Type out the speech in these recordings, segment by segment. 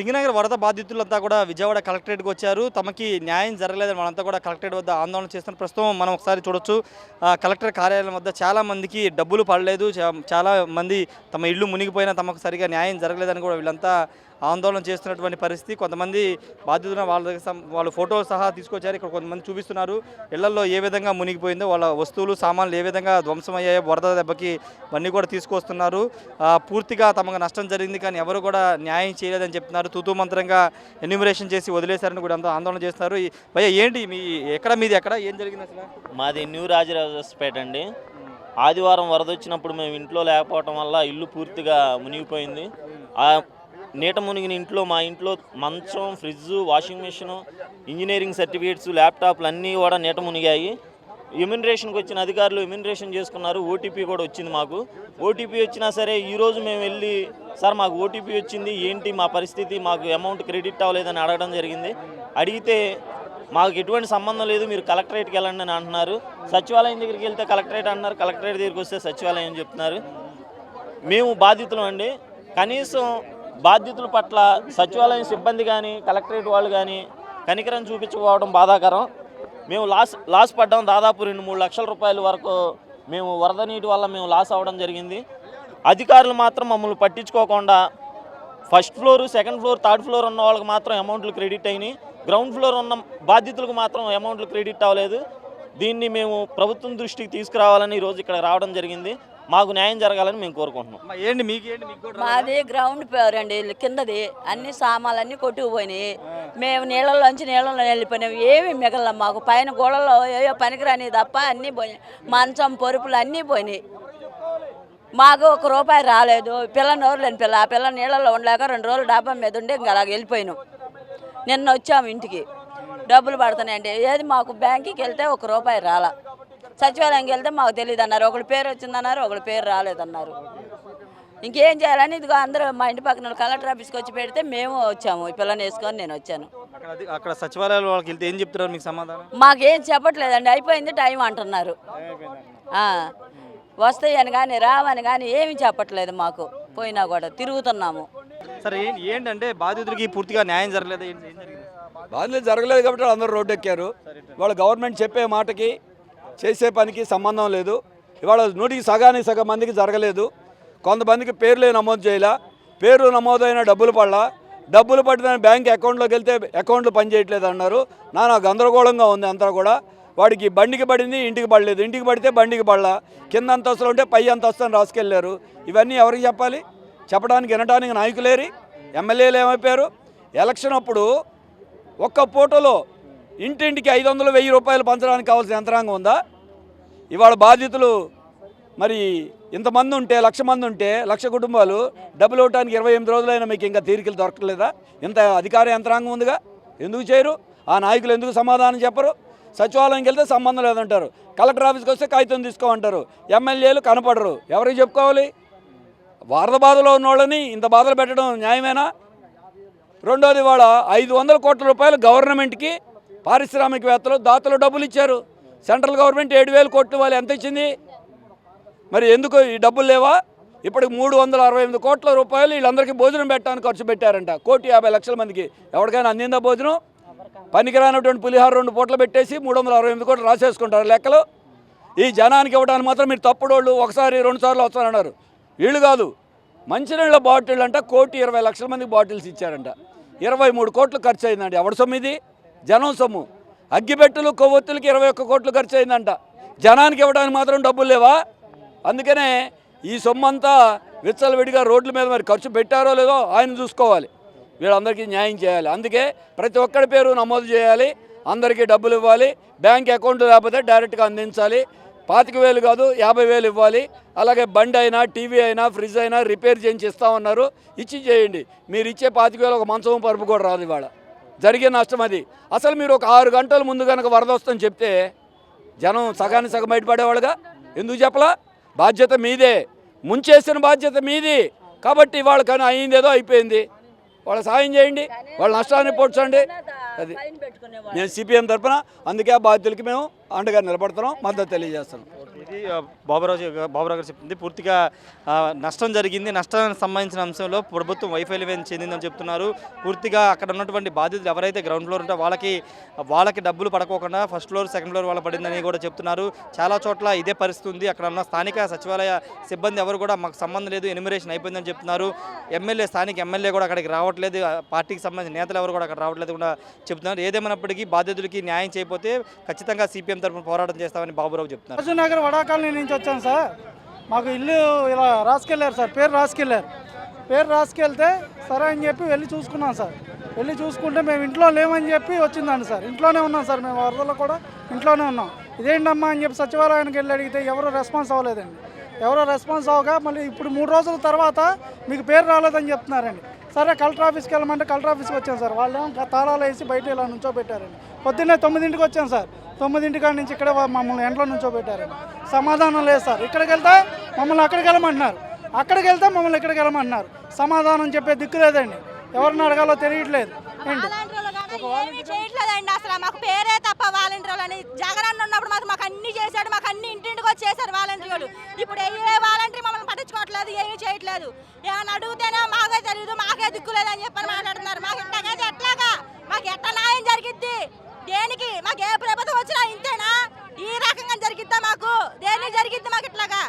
సింగనగర్ వరద బాధితులంతా కూడా విజయవాడ కలెక్టరేట్కి వచ్చారు. తమకి న్యాయం జరగలేదని వాళ్ళంతా కూడా కలెక్టరేట్ వద్ద ఆందోళన చేస్తున్న ప్రస్తుతం మనం ఒకసారి చూడొచ్చు. కలెక్టర్ కార్యాలయం వద్ద చాలా మందికి డబ్బులు పడలేదు, చాలా మంది తమ ఇళ్ళు మునిగిపోయినా తమకు సరిగా న్యాయం జరగలేదని కూడా వీళ్ళంతా ఆందోళన చేస్తున్నటువంటి పరిస్థితి. కొంతమంది బాధితులు వాళ్ళ దగ్గర వాళ్ళు ఫోటోలు సహా తీసుకొచ్చారు. ఇక్కడ కొంతమంది చూపిస్తున్నారు ఇళ్లలో ఏ విధంగా మునిగిపోయిందో, వాళ్ళ వస్తువులు సామాన్లు ఏ విధంగా ధ్వంసమయ్యాయో వరద దెబ్బకి ఇవన్నీ కూడా తీసుకొస్తున్నారు. పూర్తిగా తమకు నష్టం జరిగింది కానీ ఎవరు కూడా న్యాయం చేయలేదని చెప్తున్నారు. తూతూ మంత్రంగా ఎన్యూమరేషన్ చేసి వదిలేశారని కూడా అంతా ఆందోళన చేస్తున్నారు. భయ్య ఏంటి మీది ఎక్కడ ఏం జరిగింది అసలు? మాది న్యూ రాజరాజపేట అండి. ఆదివారం వరద వచ్చినప్పుడు మేము ఇంట్లో లేకపోవటం వల్ల ఇల్లు పూర్తిగా మునిగిపోయింది. నీట మునిగిన ఇంట్లో మా ఇంట్లో మంచం, fridge, washing machine, engineering certificates, ల్యాప్టాప్లు అన్నీ కూడా నీట మునిగాయి. ఇమ్యూనరేషన్కి వచ్చిన అధికారులు ఇమ్యూనరేషన్ చేసుకున్నారు. ఓటీపీ కూడా వచ్చింది మాకు. ఓటీపీ వచ్చినా సరే ఈరోజు మేము వెళ్ళి సార్ మాకు ఓటీపీ వచ్చింది, ఏంటి మా పరిస్థితి, మాకు అమౌంట్ క్రెడిట్ అవ్వలేదని అడగడం జరిగింది. అడిగితే మాకు ఎటువంటి సంబంధం లేదు, మీరు కలెక్టరేట్కి వెళ్ళండి అని అంటున్నారు. సచివాలయం దగ్గరికి వెళ్తే కలెక్టరేట్ అంటున్నారు, కలెక్టరేట్ దగ్గరికి వస్తే సచివాలయం అని చెప్తున్నారు. మేము బాధితులం అండి. కనీసం బాధ్యతల పట్ల సచివాలయం సిబ్బంది కానీ కలెక్టరేట్ వాళ్ళు కానీ కనికరం చూపించకపోవడం బాధాకరం. మేము లాస్ పడ్డాం. దాదాపు 2-3 లక్షల రూపాయల వరకు మేము వరద నీటి వల్ల మేము లాస్ అవ్వడం జరిగింది. అధికారులు మాత్రం మమ్మల్ని పట్టించుకోకుండా first floor, second floor, third floor ఉన్న వాళ్ళకి మాత్రం అమౌంట్లు క్రెడిట్ అయినాయి. గ్రౌండ్ ఫ్లోర్ ఉన్న బాధితులకు మాత్రం అమౌంట్లు క్రెడిట్ అవ్వలేదు. దీన్ని మేము ప్రభుత్వం దృష్టికి తీసుకురావాలని ఈరోజు ఇక్కడ రావడం జరిగింది. మాకు న్యాయం జరగాలని మేము కోరుకుంటున్నాం. మాది గ్రౌండ్ ఫ్లోర్ అండి, కిందది అన్ని సామాన్లన్నీ కొట్టుకుపోయినాయి. మేము నీళ్ళలోంచి వెళ్ళిపోయినాం. ఏమి మిగల మాకు పైన గోడలో ఏయో పనికిరాని తప్ప అన్నీ పోయినాయి. మంచం, పొరుపులు అన్నీ పోయినాయి. మాకు ₹1 రాలేదు. పిల్ల నోరు లేని పిల్ల, ఆ పిల్ల నీళ్ళలో ఉండలేక 2 రోజులు డాబా మీద ఉండి ఇంకా అలాగ వెళ్ళిపోయినాం. నిన్న వచ్చాము ఇంటికి, డబ్బులు పడుతున్నాయండి. ఏది మాకు బ్యాంకుకి వెళ్తే ₹1 రాలా, సచివాలయంకి వెళ్తే మాకు తెలియదు అన్నారు. ఒకటి పేరు వచ్చిందన్నారు, ఒకటి పేరు రాలేదన్నారు. ఇంకేం చేయాలని ఇదిగో అందరూ మా ఇంటి పక్కన కలెక్టర్ ఆఫీస్కి వచ్చి పెడితే మేము వచ్చాము. ఈ పిల్లని వేసుకొని నేను వచ్చాను. అక్కడ సచివాలయాల వాళ్ళకి వెళ్తే ఏం చెప్తున్నారు మీకు సమాధానం? మాకేం చెప్పట్లేదండి, అయిపోయింది టైం అంటున్నారు. వస్తాయని కానీ రావని కానీ ఏమి చెప్పట్లేదు మాకు. పోయినా కూడా తిరుగుతున్నాము. సరే ఏంటంటే బాధితుడికి పూర్తిగా న్యాయం జరగలేదు, బాధితులు జరగలేదు కాబట్టి అందరూ రోడ్డు ఎక్కారు. ఇవాళ గవర్నమెంట్ చెప్పే మాటకి చేసే పనికి సంబంధం లేదు. ఇవాళ 100కి సగం మందికి జరగలేదు. కొంతమందికి పేర్లే నమోదు చేయాల, పేరు నమోదైన డబ్బులు పడలా, డబ్బులు పడిన బ్యాంక్ అకౌంట్లోకి వెళ్తే అకౌంట్లు పనిచేయట్లేదు అన్నారు. నానా గందరగోళంగా ఉంది అంతా కూడా. వాడికి బండికి పడింది, ఇంటికి పడలేదు. ఇంటికి పడితే బండికి పడలా, కింద అంతస్తులు ఉంటే పై అంతస్తుని రాసుకెళ్ళారు. ఇవన్నీ ఎవరికి చెప్పాలి? చెప్పడానికి వినడానికి నాయకులేరి, ఎమ్మెల్యేలు ఏమైపోయారు? ఎలక్షన్ అప్పుడు ఒక్క ఫోటోలో ఇంటింటికి 500, 1000 రూపాయలు పంచడానికి కావాల్సిన యంత్రాంగం ఉందా? ఇవాళ బాధితులు మరి ఇంతమంది ఉంటే, 1,00,000 మంది ఉంటే, 1,00,000 కుటుంబాలు డబ్బులు ఇవ్వడానికి 28 రోజులైనా మీకు ఇంకా తీరికలు దొరకలేదా? ఇంత అధికార యంత్రాంగం ఉందిగా, ఎందుకు చేయరు? ఆ నాయకులు ఎందుకు సమాధానం చెప్పరు? సచివాలయంకి వెళ్తే సంబంధం లేదంటారు, కలెక్టర్ ఆఫీస్కి వస్తే కాగితం తీసుకోమంటారు, ఎమ్మెల్యేలు కనపడరు. ఎవరికి చెప్పుకోవాలి? వరద బాధలో ఉన్న వాళ్ళని ఇంత బాధలు పెట్టడం న్యాయమేనా? రెండోది, ఇవాళ 500 కోట్ల రూపాయలు గవర్నమెంట్కి పారిశ్రామికవేత్తలు, దాతలు డబ్బులు ఇచ్చారు. సెంట్రల్ గవర్నమెంట్ 7,000 కోట్లు వాళ్ళు ఎంత ఇచ్చింది? మరి ఎందుకు ఈ డబ్బులు లేవా? ఇప్పటికి 368 కోట్ల రూపాయలు వీళ్ళందరికీ భోజనం పెట్టడానికి ఖర్చు పెట్టారంట. 1,50,00,000 మందికి. ఎవరికైనా అందిందా భోజనం? పనికిరానటువంటి పులిహార 2 పూటలు పెట్టేసి 368 కోట్లు రాసేసుకుంటారు లెక్కలు. ఈ జనానికి ఇవ్వడానికి మాత్రం మీరు తప్పుడోళ్ళు 1, 2 సార్లు వస్తారన్నారు. వీళ్ళు కాదు, మంచినీళ్ళ బాటిల్ అంట 1,20,00,000 మందికి బాటిల్స్ ఇచ్చారంట. 23 కోట్లు ఖర్చు అయిందండి. ఎవరి సొమ్ము ఇది? జనం సొమ్ము. అగ్గిపెట్టెలు, కొవ్వొత్తులకి 21 కోట్లు ఖర్చు అయిందంట. జనానికి ఇవ్వడానికి మాత్రం డబ్బులు లేవా? అందుకనే ఈ సొమ్మంతా విచ్చలవిడిగా రోడ్ల మీద మరి ఖర్చు పెట్టారో లేదో ఆయన చూసుకోవాలి. వీళ్ళందరికీ న్యాయం చేయాలి. అందుకే ప్రతి ఒక్కరి పేరు నమోదు చేయాలి, అందరికీ డబ్బులు ఇవ్వాలి. బ్యాంక్ అకౌంట్ లేకపోతే డైరెక్ట్గా అందించాలి. 25,000 కాదు 50,000 ఇవ్వాలి. అలాగే బండి అయినా, టీవీ అయినా, ఫ్రిడ్జ్ అయినా రిపేర్ చేయించి ఇస్తామన్నారు, ఇచ్చి చేయండి. మీరు ఇచ్చే 25,000 ఒక మంచం పరుపు కూడా రాదు. ఇవాళ జరిగే నష్టం అది. అసలు మీరు ఒక 6 గంటల ముందు కనుక వరద వస్తుందని చెప్తే జనం సగానికి సగం బయటపడేవాళ్ళుగా. ఎందుకు చెప్పలా? బాధ్యత మీదే, ముంచేసిన బాధ్యత మీది. కాబట్టి ఇవాళ కానీ అయిందేదో అయిపోయింది. వాళ్ళ సాయం చేయండి, వాళ్ళ నష్టాన్ని పోడ్చండి. అది నేను సిపిఎం తరఫున అందుకే ఆ బాధ్యులకి మేము అండగా నిలబడుతున్నాం, మద్దతు తెలియజేస్తున్నాం. ఇది బాబురావు గారు చెప్తుంది. పూర్తిగా నష్టం జరిగింది. నష్టానికి సంబంధించిన అంశంలో ప్రభుత్వం వైఫల్యం చెందిందని చెప్తున్నారు. పూర్తిగా అక్కడ ఉన్నటువంటి బాధితులు ఎవరైతే గ్రౌండ్ ఫ్లోర్ ఉంటే వాళ్ళకి డబ్బులు పడకోకుండా ఫస్ట్ ఫ్లోర్ సెకండ్ ఫ్లోర్ వాళ్ళ పడిందని కూడా చెప్తున్నారు. చాలా చోట్ల ఇదే పరిస్థితి ఉంది. అక్కడ ఉన్న స్థానిక సచివాలయ సిబ్బంది ఎవరు కూడా మాకు సంబంధం లేదు, ఎన్యుమరేషన్ అయిపోయిందని చెప్తున్నారు. స్థానిక ఎమ్మెల్యే కూడా అక్కడికి రావట్లేదు, పార్టీకి సంబంధించిన నేతలు ఎవరు కూడా అక్కడ రావట్లేదు కూడా చెప్తున్నారు. ఏదేమైనప్పటికీ బాధితులకి న్యాయం చేయకపోతే ఖచ్చితంగా సిపిఎం తరఫున పోరాటం చేస్తామని బాబురావు చెప్తున్నారు. రాజునగర్ వడాకాలనీ నుంచి వచ్చాను సార్. మాకు ఇల్లు ఇలా రాసుకెళ్ళారు సార్, పేరు రాసుకెళ్తే సరే అని చెప్పి వెళ్ళి చూసుకున్నాం సార్. వెళ్ళి చూసుకుంటే మేము ఇంట్లో లేమని చెప్పి వచ్చిందండి సార్. ఇంట్లోనే ఉన్నాం సార్, మేము వరదలో కూడా ఇంట్లోనే ఉన్నాం. ఇదేంటమ్మా అని చెప్పి సచివాలయానికి వెళ్ళి అడిగితే ఎవరో రెస్పాన్స్ అవ్వలేదండి. రెస్పాన్స్ అవ్వగా మళ్ళీ ఇప్పుడు 3 రోజుల తర్వాత మీకు పేరు రాలేదని చెప్తున్నారండి. సరే కలెక్టర్ ఆఫీస్కి వెళ్ళమంటే కలెక్టర్ ఆఫీస్కి వచ్చాం సార్. వాళ్ళు ఏమో తాళాలు వేసి బయట ఇలా నుంచోబెట్టారండి. పొద్దున్నే 9ంటికి వచ్చాం సార్. 9ంటి కాడి నుంచి ఇక్కడే మమ్మల్ని ఎంట్లో నుంచోబెట్టారండి. సమాధానం లేదు సార్. ఇక్కడికి వెళ్తే మమ్మల్ని అక్కడికి వెళ్ళమంటున్నారు, అక్కడికి వెళ్తే మమ్మల్ని ఇక్కడికి వెళ్ళమంటున్నారు. సమాధానం చెప్పే దిక్కు లేదండి. ఎవరిని అడగాలో తెలియట్లేదు. ఏంటి చేయట్లేదండి అసలు. మాకు పేరే తప్ప వాలంటీర్లు అని జగన్ ఉన్నప్పుడు మాకు అన్ని చేశాడు, మాకు అన్ని ఇంటింటికి వచ్చేసారు వాలంటీర్లు. ఇప్పుడు ఏ వాలంటీర్ మమ్మల్ని పట్టించుకోవట్లేదు, ఏమీ చేయట్లేదు. ఏమైనా అడిగితేనే మాకే తెలియదు, మాకే దిక్కులేదు అని చెప్పని మాట్లాడుతున్నారు. మాకు ఇట్లాగైతే ఎట్లాగా, మాకు ఎట్లా న్యాయం జరిగిద్ది? దేనికి? మాకు ఏ ప్రభుత్వం వచ్చినా ఇంతేనా? ఈ రకంగా జరిగిద్దా? మాకు దేనికి జరిగిద్ది? మాకు ఇట్లాగా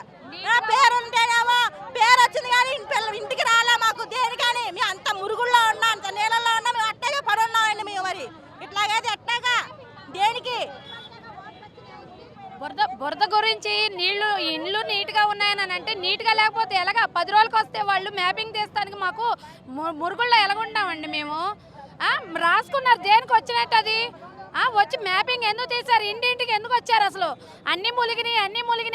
పేరు ఉంటేనేమో పేరు వచ్చింది కానీ ఇంటికి రాలే. మాకు దేనికని మేము అంత మురుగుల్లో ఉన్నా, అంత నీళ్ళల్లో ఉన్నా, మేము అట్టగా పడి ఉన్నామండి. మేము మరి ఇట్లాగైతే ఎట్లాగా దేనికి? బురద గురించి ఇండ్లు నీట్గా ఉన్నాయని అంటే నీట్గా లేకపోతే ఎలాగా? 10 రోజులకు వస్తే వాళ్ళు మ్యాపింగ్ తీస్తానికి మాకు మురుగుల్లో ఎలాగుంటామండి మేము? రాసుకున్నారు దేనికి వచ్చినట్టు అది? వచ్చి మ్యాపింగ్ ఎందుకు తీశారు? ఇంటింటికి ఎందుకు వచ్చారు? అసలు అన్నీ ములిగినాయి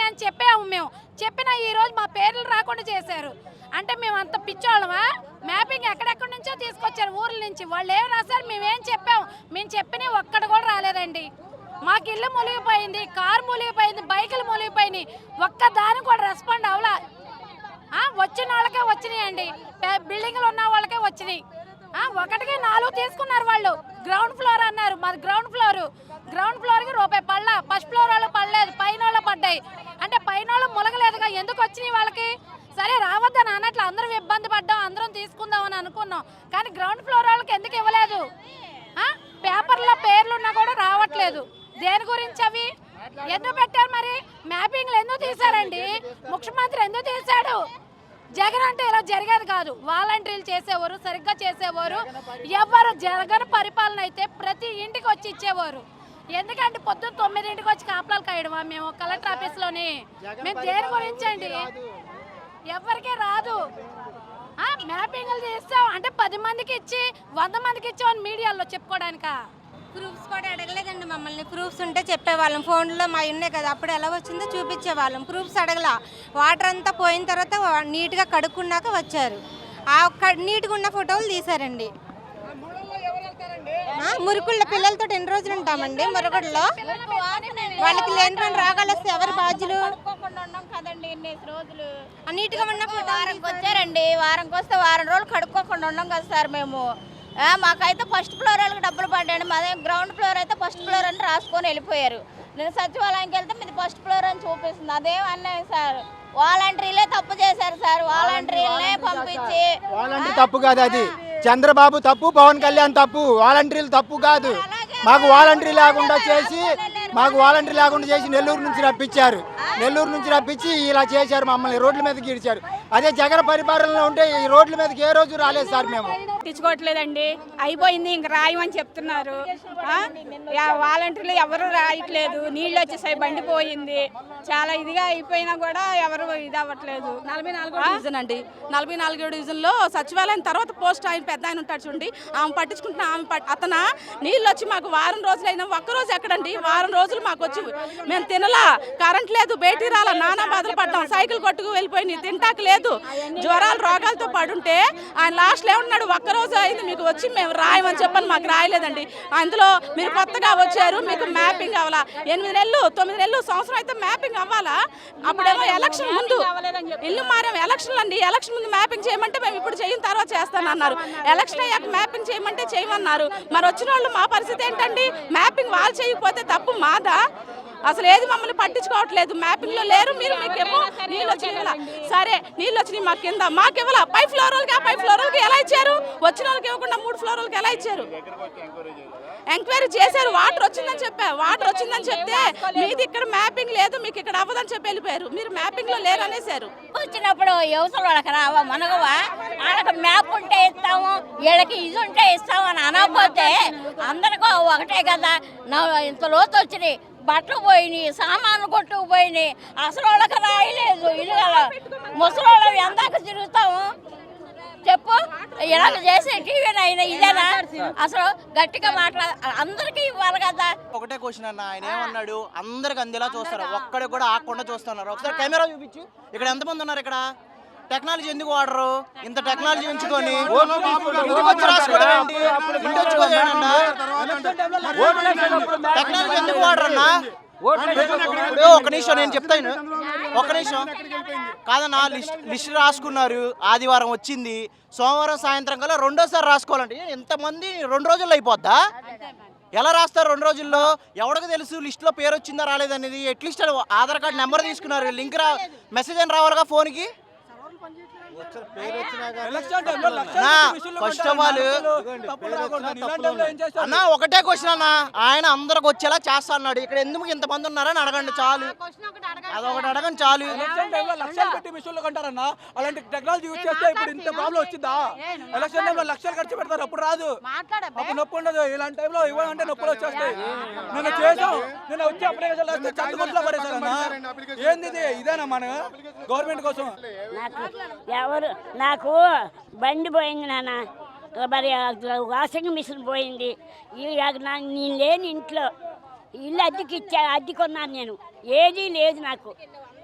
అని చెప్పాము మేము. చెప్పినా ఈరోజు మా పేర్లు రాకుండా చేశారు. అంటే మేము అంత పిచ్చోళ్ళమా? మ్యాపింగ్ ఎక్కడెక్కడి నుంచో తీసుకొచ్చారు ఊర్ల నుంచి. వాళ్ళు ఏం రాశారు? మేమేం చెప్పాము? మేము చెప్పిన ఒక్కడు కూడా రాలేదండి. మాకు ఇల్లు మునిగిపోయింది, కారు మునిగిపోయింది, బైకులు మునిగిపోయినాయి. ఒక్క దాని కూడా రెస్పాండ్ అవలా. వచ్చిన వాళ్ళకే వచ్చినాయండి, బిల్డింగ్లు ఉన్న వాళ్ళకే వచ్చినాయి. 1కి 4 తీసుకున్నారు వాళ్ళు. గ్రౌండ్ ఫ్లోర్ అన్నారు, మాది గ్రౌండ్ ఫ్లోర్కి రూపాయి పడలా. ఫస్ట్ ఫ్లోర్ వాళ్ళు పడలేదు, పైన వాళ్ళు పడ్డాయి. అంటే పైన వాళ్ళు ములగలేదుగా, ఎందుకు వచ్చినాయి వాళ్ళకి? సరే రావద్దని అన్నట్లు అందరం ఇబ్బంది పడ్డాం, అందరం తీసుకుందామని అనుకున్నాం. కానీ గ్రౌండ్ ఫ్లోర్ వాళ్ళకి ఎందుకు ఇవ్వలేదు? పేపర్లో పేర్లున్నా కూడా రావట్లేదు. దేని గురించి అవి ఎందుకు పెట్టారు? మరి మ్యాపింగ్లు ఎందుకు తీశారండి? ముఖ్యమంత్రి ఎందుకు తీశాడు? జగన్ అంటే ఇలా జరిగేది కాదు. వాలంటీర్లు చేసేవారు, సరిగ్గా చేసేవారు. ఎవరు జగన్ పరిపాలన అయితే ప్రతి ఇంటికి వచ్చి ఇచ్చేవారు. ఎందుకంటే పొద్దున్న 9ంటికి వచ్చి కాపలాలు కాయడమా మేము కలెక్టర్ ఆఫీస్లోని? మేము దేని గురించి అండి? ఎవరికీ రాదు. మ్యాపింగ్లు చేస్తాం అంటే 10 మందికి ఇచ్చి 100 మందికి ఇచ్చామని మీడియాలో చెప్పుకోవడానికా? ప్రూఫ్స్ కూడా అడగలేదండి మమ్మల్ని. ప్రూఫ్స్ ఉంటే చెప్పేవాళ్ళం. ఫోన్లో మా ఉన్నాయి కదా, అప్పుడు ఎలా వచ్చిందో చూపించేవాళ్ళం. ప్రూఫ్స్ అడగలా. వాటర్ అంతా పోయిన తర్వాత నీట్గా కడుక్కున్నాక వచ్చారు. నీట్గా ఉన్న ఫోటోలు తీశారండి. మురుకుళ్ళ పిల్లలతో ఎన్ని రోజులు ఉంటామండి మురుగుడులో? వాళ్ళకి లేని రోగాలు వస్తే ఎవరు బాధ్యులు? నీట్గా ఉన్న వారంకి వచ్చారండి. వారంకి వస్తే వారం రోజులు కడుక్కోకుండా ఉన్నాం కదా సార్ మేము. మాకైతే ఫస్ట్ ఫ్లోర్ వాళ్ళకి డబ్బులు పడ్డాయండి. మాదే గ్రౌండ్ ఫ్లోర్ అయితే ఫస్ట్ ఫ్లోర్ అని రాసుకొని వెళ్ళిపోయారు. నేను సచివాలయంకి వెళ్తే మీది ఫస్ట్ ఫ్లోర్ అని చూపిస్తుంది. అదేం అన్నాయి సార్? వాలంటీర్లే తప్పు చేశారు సార్. వాలంటీర్లనే పంపించి వాలంటీర్ తప్పు కాదు, అది చంద్రబాబు తప్పు, పవన్ కళ్యాణ్ తప్పు. వాలంటీర్లు తప్పు కాదు. మాకు వాలంటీర్ లేకుండా చేసి నెల్లూరు నుంచి రప్పించి ఇలా చేశారు. మమ్మల్ని రోడ్ల మీదకి గీడ్చారు. అదే జగన్ పరిపాలనలో ఉంటే ఈ రోడ్ల మీదకి ఏ రోజు రాలేదు సార్. మేము తెచ్చుకోవట్లేదండి, అయిపోయింది ఇంక రాయమని చెప్తున్నారు. వాలంటీర్లు ఎవరు రాయట్లేదు. నీళ్ళు వచ్చేసాయి, బండి పోయింది. చాలా ఇదిగా అయిపోయినా కూడా ఎవరు ఇది అవ్వట్లేదు. 44వ డివిజన్ అండి. 44వ డివిజన్లో సచివాలయం తర్వాత పోస్ట్ ఆయన పెద్ద ఆయన ఉంటాడు చూడండి, ఆమె పట్టించుకుంటున్నా. అతను నీళ్ళు వచ్చి మాకు వారం రోజులైనా ఒక్కరోజు ఎక్కడండి, వారం రోజులు మాకు వచ్చి మేము తినలా, కరెంట్ లేదు, బయటికి రాలా, నానా బాధలు పడ్డాం. సైకిల్ కొట్టుకు వెళ్ళిపోయి తింటాక లేదు, జ్వరాలు రోగాలతో పడుంటే ఆయన లాస్ట్లో ఏమన్నాడు? ఒక్కరోజు అయింది మీకు వచ్చి మేము రాయమని చెప్పని మాకు రాయలేదండి. అందులో మీరు కొత్తగా వచ్చారు, మీకు మ్యాపింగ్ అవ్వాలా? 8 నెలలు 9 నెలలు సంవత్సరం అయితే మ్యాపింగ్ అవ్వాలా? అప్పుడేమో ఎలక్షన్ ముందు ఇల్లు మారాం. ఎలక్షన్లు అండి, ఎలక్షన్ ముందు మ్యాపింగ్ చేయమంటే మేము ఇప్పుడు చేయని తర్వాత చేస్తానన్నారు. ఎలక్షన్ అయ్యాక మ్యాపింగ్ చేయమంటే చేయమన్నారు. మరి వచ్చిన వాళ్ళు మా పరిస్థితి ఏంటండి? మ్యాపింగ్ వాళ్ళు చేయకపోతే తప్పు మాదా? అసలు ఏది మమ్మల్ని పట్టించుకోవట్లేదు. మ్యాపింగ్లో లేరు మీరు, మీకేమో నీళ్ళు వచ్చి సరే నీళ్ళు వచ్చినాయి మాకు కింద, మాకు ఇవ్వాల పై ఫ్లోర్ వాళ్ళకి, ఆ పై ఫ్లోర్ వాళ్ళకి ఎలా ఇచ్చారు? వచ్చిన వాళ్ళకి ఇవ్వకుండా 3 ఫ్లోర్ వాళ్ళకి ఎలా ఇచ్చారు? ఎంక్వైరీ చేశారు, వాటర్ వచ్చిందని చెప్పారు. వాటర్ వచ్చిందని చెప్తే మీది ఇక్కడ మ్యాపింగ్ లేదు, మీకు ఇక్కడ అవ్వదని చెప్పి వెళ్ళిపోయారు. మీరు మ్యాపింగ్ లో లేరు అనేసారు. వచ్చినప్పుడు యువతలు వాళ్ళకి రావా మనగవా? వాళ్ళకి మ్యాప్ ఉంటే ఇస్తాము, వీళ్ళకి ఇది ఉంటే ఇస్తాము అని అనకపోతే అందరికీ ఒకటే కదా. ఇంత లోతు వచ్చినాయి, బట్టలు పోయినాయి, సామాన్లు కొట్టుకుపోయినాయి, అసలు వాళ్ళకి రాయలేదు. ఇల్లు కదా ముసలి ఎందాక తిరుగుతాము చెప్పు? ఇలా చేసే టీవీ అయినా ఇదేనా? అసలు గట్టిగా అందరికీ ఇవ్వాలి కదా. ఒకటే క్వశ్చన్ అన్న, ఆయన ఏమన్నాడు? అందరికి అందేలా చూస్తారు, ఒక్కడికి కూడా ఆకుండా చూస్తున్నారు. ఒకసారి కెమెరా చూపించు. ఇక్కడ ఎంతమంది ఉన్నారు? ఇక్కడ టెక్నాలజీ ఎందుకు వాడరు? ఇంత టెక్నాలజీ ఉంచుకొని ఇంటికి వచ్చి రాసుకోవడం ఏంటి? ఇంటి వచ్చుకోదేనన్నా టెక్నాలజీ ఎందుకు వాడరన్నా? ఒక నిమిషం నేను చెప్తాను, ఒక నిమిషం కాదన్నా. లిస్ట్ రాసుకున్నారు, ఆదివారం వచ్చింది, సోమవారం సాయంత్రం కల్లా రెండోసారి రాసుకోవాలంటే ఎంతమంది 2 రోజుల్లో అయిపోద్దా? ఎలా రాస్తారు 2 రోజుల్లో? ఎవరికి తెలుసు లిస్ట్లో పేరు వచ్చిందా రాలేదనేది? అట్లీస్ట్ ఆధార్ కార్డు నెంబర్ తీసుకున్నారు, లింక్ మెసేజ్ అని రావాలిగా ఫోన్కి. ఫస్ట్ ఆఫ్ ఆల్ అన్న ఒకటే క్వశ్చన్ అన్న, ఆయన అందరికి వచ్చేలా చేస్తా అన్నాడు. ఇక్కడ ఎందుకు ఇంతమంది ఉన్నారని అడగండి చాలు, అదొకటి అడగండి చాలు. లక్షలు పెట్టి మిషన్లు కొంటారన్నా, అలాంటి టెక్నాలజీ యూజ్ చేస్తే ఇప్పుడు ఇంత ప్రాబ్లం వచ్చిందా? ఎలక్షన్ టైంలో లక్షలు ఖర్చు పెడతారు, అప్పుడు రాదు, అప్పుడు నొప్పి ఉండదు. ఇలాంటి టైంలో ఇవ్వాలంటే నొప్పులు వచ్చేస్తాయి. నేను చేసాం, నేను వచ్చి అప్లికేషన్ చదువుకుంటూ పడేసానన్నా. ఏంది ఇదేనా మన గవర్నమెంట్ కోసం? నాకు బండి పోయింది నాన్న, మరి వాషింగ్ మిషన్ పోయింది. నేను లేని ఇంట్లో ఇల్లు అద్దెకున్నాను. నేను ఏదీ లేదు నాకు,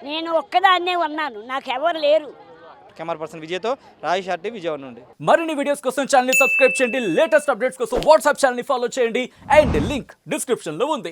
నేను ఒక్కదాన్నే ఉన్నాను, నాకు ఎవరు లేరు. కెమెరా పర్సన్ విజయ్తో రాజేష్ ఆర్టీ విజయవాడ నుండి. మరిన్ని వీడియోస్ కోసం ఛానల్ ని సబ్స్క్రైబ్ చేయండి, లేటెస్ట్ అప్డేట్స్ కోసం వాట్సాప్ ఛానల్ ని ఫాలో చేయండి, అండ్ లింక్ డిస్క్రిప్షన్ లో ఉంది.